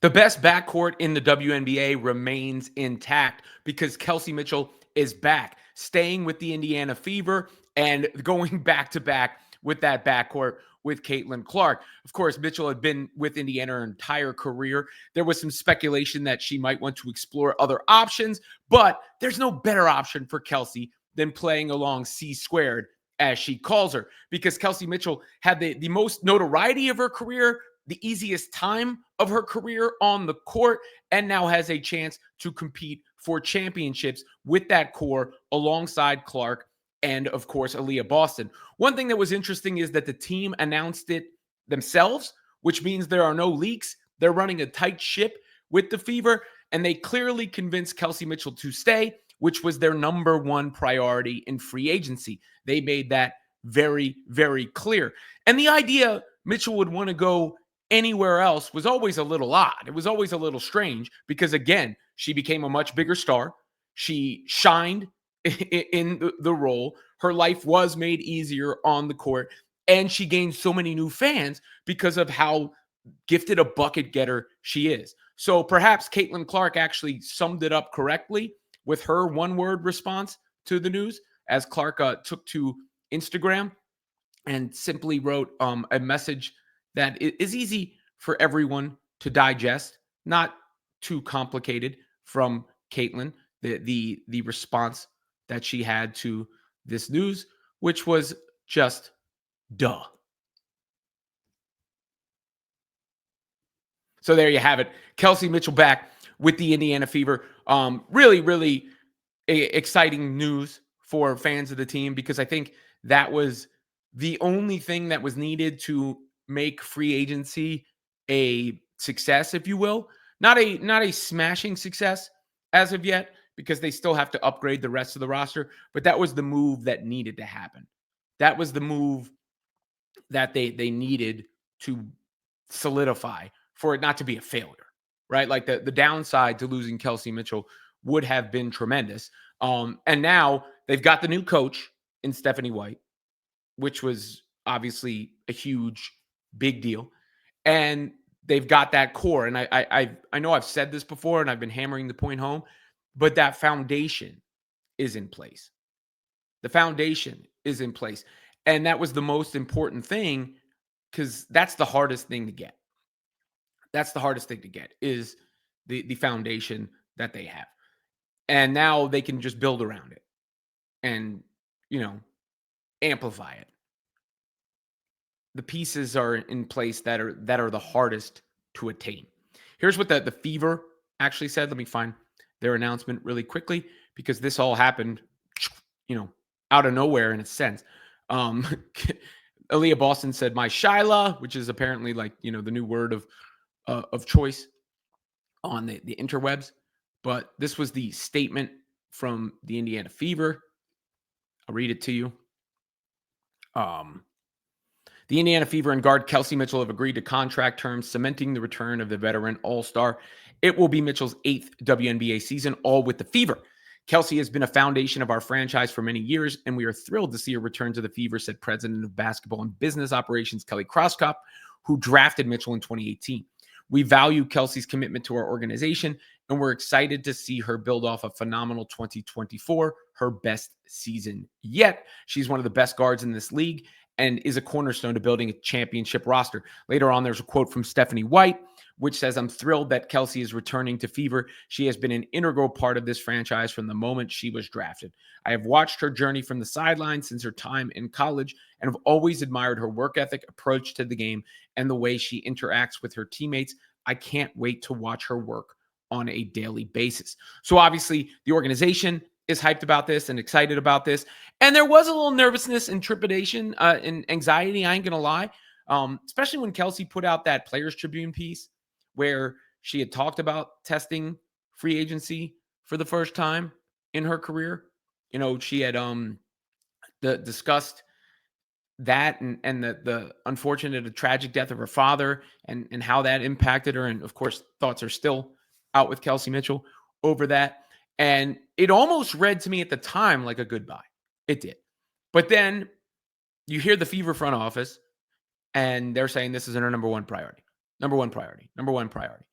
The best backcourt in the WNBA remains intact because Kelsey Mitchell is back, staying with the Indiana Fever and going back to back with that backcourt with Caitlin Clark. Of course, Mitchell had been with Indiana her entire career. There was some speculation that she might want to explore other options, but there's no better option for Kelsey than playing along C squared, as she calls her, because Kelsey Mitchell had the most notoriety of her career, the easiest time of her career on the court, and now has a chance to compete for championships with that core alongside Clark and, of course, Aaliyah Boston. One thing that was interesting is that the team announced it themselves, which means there are no leaks. They're running a tight ship with the Fever, and they clearly convinced Kelsey Mitchell to stay, which was their number one priority in free agency. They made that very, very clear. And the idea Mitchell would want to go anywhere else was always a little odd. It was always a little strange because, again, she became a much bigger star. She shined in the role. Her life was made easier on the court, and she gained so many new fans because of how gifted a bucket getter she is. So perhaps Caitlin Clark actually summed it up correctly with her one-word response to the news, as Clark took to Instagram and simply wrote a message that is easy for everyone to digest, not too complicated, from Caitlin, the response that she had to this news, which was just duh. So there you have it. Kelsey Mitchell back with the Indiana Fever. Really, really exciting news for fans of the team, because I think that was the only thing that was needed to make free agency a success, if you will. Not a smashing success as of yet, because they still have to upgrade the rest of the roster, but that was the move that needed to happen. That was the move that they needed to solidify for it not to be a failure, right? Like the downside to losing Kelsey Mitchell would have been tremendous. And now they've got the new coach in Stephanie White, which was obviously a huge, big deal. And they've got that core. And I know I've said this before and I've been hammering the point home, but that foundation is in place. The foundation is in place. And that was the most important thing, because that's the hardest thing to get. That's the hardest thing to get, is the foundation that they have. And now they can just build around it and, amplify it. The pieces are in place that are the hardest to attain. Here's what the Fever actually said. Let me find their announcement really quickly, because this all happened, out of nowhere in a sense. Aaliyah Boston said, "My Shyla," which is apparently like, the new word of choice on the interwebs. But this was the statement from the Indiana Fever. I'll read it to you. The Indiana Fever and guard Kelsey Mitchell have agreed to contract terms cementing the return of the veteran all-star. It will be Mitchell's 8th WNBA season, all with the Fever. Kelsey has been a foundation of our franchise for many years, and we are thrilled to see her return to the Fever, said President of Basketball and Business Operations Kelly Crosskop, who drafted Mitchell in 2018. We value Kelsey's commitment to our organization, and we're excited to see her build off a phenomenal 2024, her best season yet. She's one of the best guards in this league and is a cornerstone to building a championship roster. Later on, there's a quote from Stephanie White, which says, "I'm thrilled that Kelsey is returning to Fever. She has been an integral part of this franchise from the moment she was drafted. I have watched her journey from the sidelines since her time in college and have always admired her work ethic, approach to the game, and the way she interacts with her teammates. I can't wait to watch her work on a daily basis." So obviously the organization is hyped about this and excited about this. And there was a little nervousness and trepidation and anxiety, I ain't going to lie, especially when Kelsey put out that Players Tribune piece where she had talked about testing free agency for the first time in her career. She had discussed that and the unfortunate, tragic death of her father and how that impacted her. And of course, thoughts are still out with Kelsey Mitchell over that. And it almost read to me at the time like a goodbye. It did. But then you hear the Fever front office and they're saying this is our number one priority. Number one priority. Number one priority.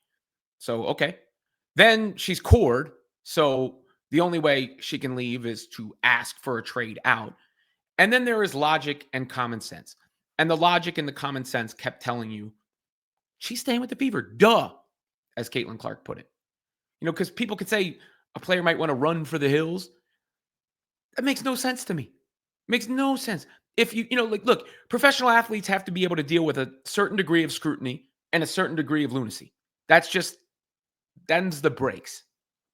So, okay. Then she's cored. So the only way she can leave is to ask for a trade out. And then there is logic and common sense. And the logic and the common sense kept telling you she's staying with the Fever. Duh, as Caitlin Clark put it. Because people could say a player might want to run for the hills. That makes no sense to me. Makes no sense. If look, professional athletes have to be able to deal with a certain degree of scrutiny and a certain degree of lunacy. Them's the breaks.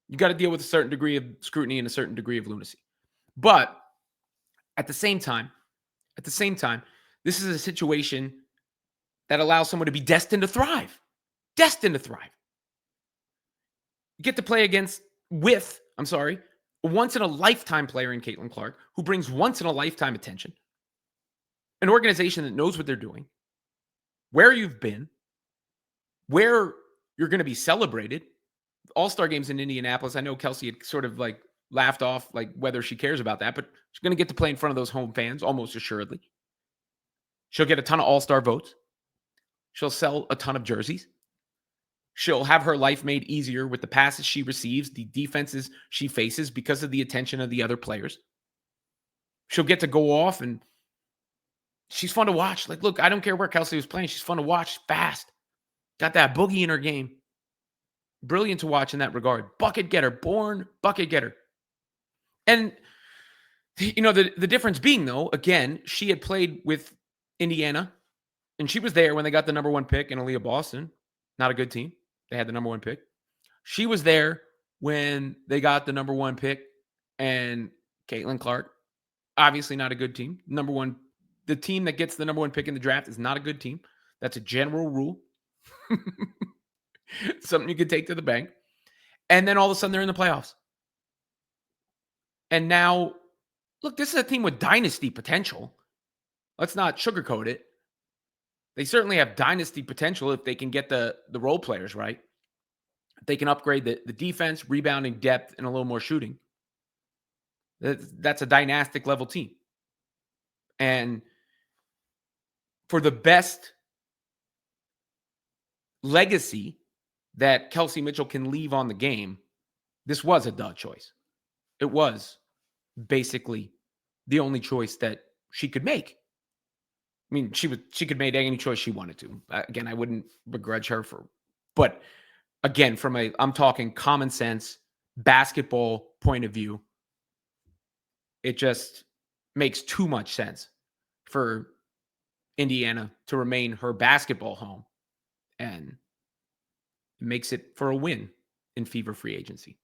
You got to deal with a certain degree of scrutiny and a certain degree of lunacy. But at the same time, this is a situation that allows someone to be destined to thrive. Destined to thrive. You get to play a once in a lifetime player in Caitlin Clark who brings once in a lifetime attention. An organization that knows what they're doing, where you've been, where you're going to be celebrated. All-Star games in Indianapolis. I know Kelsey had sort of like laughed off like whether she cares about that, but she's going to get to play in front of those home fans almost assuredly. She'll get a ton of All-Star votes. She'll sell a ton of jerseys. She'll have her life made easier with the passes she receives, the defenses she faces because of the attention of the other players. She'll get to go off and she's fun to watch. Like, look, I don't care where Kelsey was playing. She's fun to watch. Fast. Got that boogie in her game. Brilliant to watch in that regard. Bucket getter. Born bucket getter. And, the difference being, though, again, she had played with Indiana, and she was there when they got the number 1 pick in Aaliyah Boston. Not a good team. They had the number 1 pick. She was there when they got the number 1 pick and Caitlin Clark. Obviously not a good team. The team that gets the number 1 pick in the draft is not a good team. That's a general rule. Something you could take to the bank. And then all of a sudden they're in the playoffs. And now, look, this is a team with dynasty potential. Let's not sugarcoat it. They certainly have dynasty potential if they can get the role players right. If they can upgrade the defense, rebounding depth, and a little more shooting. That's a dynastic level team. And for the best legacy that Kelsey Mitchell can leave on the game, this was a duh choice. It was basically the only choice that she could make. I mean, she could make any choice she wanted to. Again, I wouldn't begrudge her but again, I'm talking common sense basketball point of view. It just makes too much sense for Indiana to remain her basketball home, and it makes it for a win in Fever free agency.